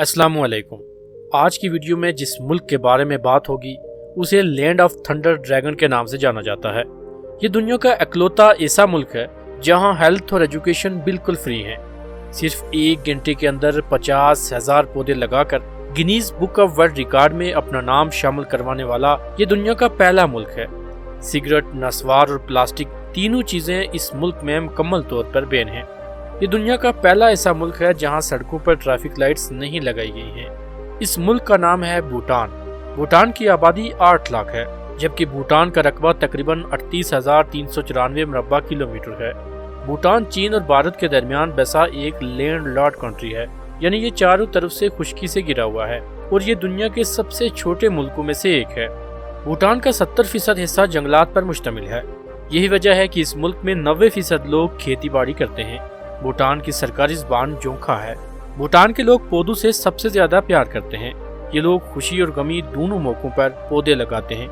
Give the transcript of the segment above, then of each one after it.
अस्सलाम वालेकुम। आज की वीडियो में जिस मुल्क के बारे में बात होगी उसे लैंड ऑफ थंडर ड्रैगन के नाम से जाना जाता है। ये दुनिया का इकलौता ऐसा मुल्क है जहां हेल्थ और एजुकेशन बिल्कुल फ्री हैं। सिर्फ 1 घंटे के अंदर 50,000 पौधे लगाकर Guinness book of world record में अपना नाम शामिल करवाने वाला ये दुनिया का पहला मुल्क है। सिगरेट, नस्वार और प्लास्टिक तीनों चीजें इस मुल्क में मुकम्मल तौर पर बैन हैं। ये दुनिया का पहला ऐसा मुल्क है जहां सड़कों पर ट्रैफिक लाइट्स नहीं लगाई गई हैं। इस मुल्क का नाम है भूटान। भूटान की आबादी 8 लाख है, जबकि भूटान का रकबा तकरीबन 38,394 मुरब्बा किलोमीटर है। भूटान चीन और भारत के दरमियान बसा एक लैंड लॉर्ड कंट्री है, यानी ये चारों तरफ से खुश्की से घिरा हुआ है और ये दुनिया के सबसे छोटे मुल्कों में से एक है। भूटान का 70% हिस्सा जंगलात पर मुश्तमिल है। यही वजह है कि इस मुल्क में 90% लोग खेती बाड़ी करते हैं। भूटान की सरकारी ज़बान जोंखा है। भूटान के लोग पौधों से सबसे ज्यादा प्यार करते हैं। ये लोग खुशी और गमी दोनों मौकों पर पौधे लगाते हैं।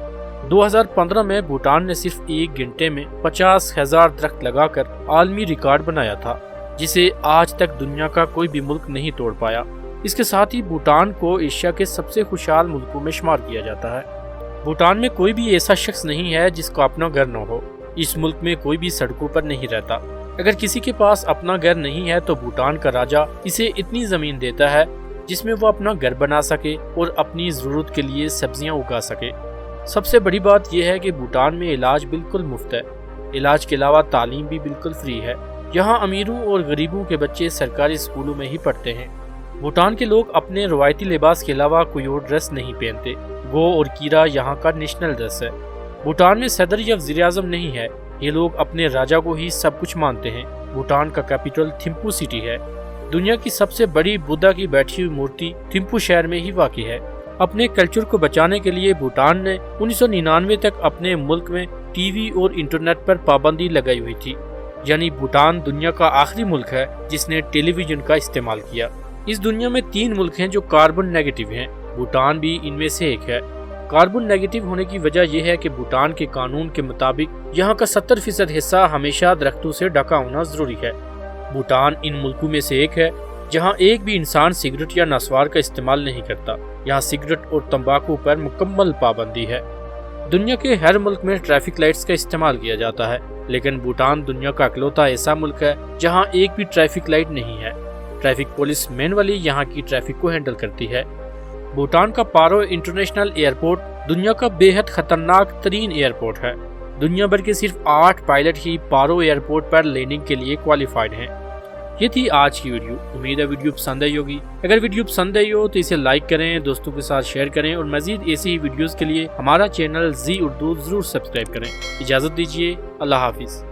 2015 में भूटान ने सिर्फ 1 घंटे में 50,000 दरख्त लगाकर आलमी रिकॉर्ड बनाया था, जिसे आज तक दुनिया का कोई भी मुल्क नहीं तोड़ पाया। इसके साथ ही भूटान को एशिया के सबसे खुशहाल मुल्कों में शुमार किया जाता है। भूटान में कोई भी ऐसा शख्स नहीं है जिसका अपना घर न हो। इस मुल्क में कोई भी सड़कों पर नहीं रहता। अगर किसी के पास अपना घर नहीं है तो भूटान का राजा इसे इतनी जमीन देता है जिसमें वो अपना घर बना सके और अपनी जरूरत के लिए सब्जियां उगा सके। सबसे बड़ी बात यह है कि भूटान में इलाज बिल्कुल मुफ्त है। इलाज के अलावा तालीम भी बिल्कुल फ्री है। यहाँ अमीरों और गरीबों के बच्चे सरकारी स्कूलों में ही पढ़ते हैं। भूटान के लोग अपने रवायती लिबास के अलावा कोई और ड्रेस नहीं पहनते। गो और कीरा यहाँ का नेशनल ड्रेस है। भूटान में सदर या वज़ीर आज़म नहीं है। ये लोग अपने राजा को ही सब कुछ मानते हैं। भूटान का कैपिटल थिम्पू सिटी है। दुनिया की सबसे बड़ी बुद्धा की बैठी हुई मूर्ति थिम्पू शहर में ही वाक़ई है। अपने कल्चर को बचाने के लिए भूटान ने 1999 तक अपने मुल्क में टीवी और इंटरनेट पर पाबंदी लगाई हुई थी, यानी भूटान दुनिया का आखिरी मुल्क है जिसने टेलीविजन का इस्तेमाल किया। इस दुनिया में 3 मुल्क हैं जो कार्बन नेगेटिव हैं। भूटान भी इनमें से एक है। कार्बन नेगेटिव होने की वजह यह है कि भूटान के कानून के मुताबिक यहाँ का 70% हिस्सा हमेशा दरख्तों से ढका होना जरूरी है। भूटान इन मुल्कों में से एक है जहाँ एक भी इंसान सिगरेट या नस्वार का इस्तेमाल नहीं करता। यहाँ सिगरेट और तंबाकू पर मुकम्मल पाबंदी है। दुनिया के हर मुल्क में ट्रैफिक लाइट्स का इस्तेमाल किया जाता है, लेकिन भूटान दुनिया का इकलौता ऐसा मुल्क है जहाँ एक भी ट्रैफिक लाइट नहीं है। ट्रैफिक पुलिस मैनुअली यहाँ की ट्रैफिक को हैंडल करती है। भूटान का पारो इंटरनेशनल एयरपोर्ट दुनिया का बेहद खतरनाक तरीन एयरपोर्ट है। दुनिया भर के सिर्फ 8 पायलट ही पारो एयरपोर्ट पर लैंडिंग के लिए क्वालिफाइड हैं। ये थी आज की वीडियो। उम्मीद है वीडियो पसंद आई होगी। अगर वीडियो पसंद आई हो तो इसे लाइक करें, दोस्तों के साथ शेयर करें और मजीद ऐसी ही वीडियोस के लिए हमारा चैनल जी उर्दू जरूर सब्सक्राइब करें। इजाज़त दीजिए। अल्लाह हाफिज़।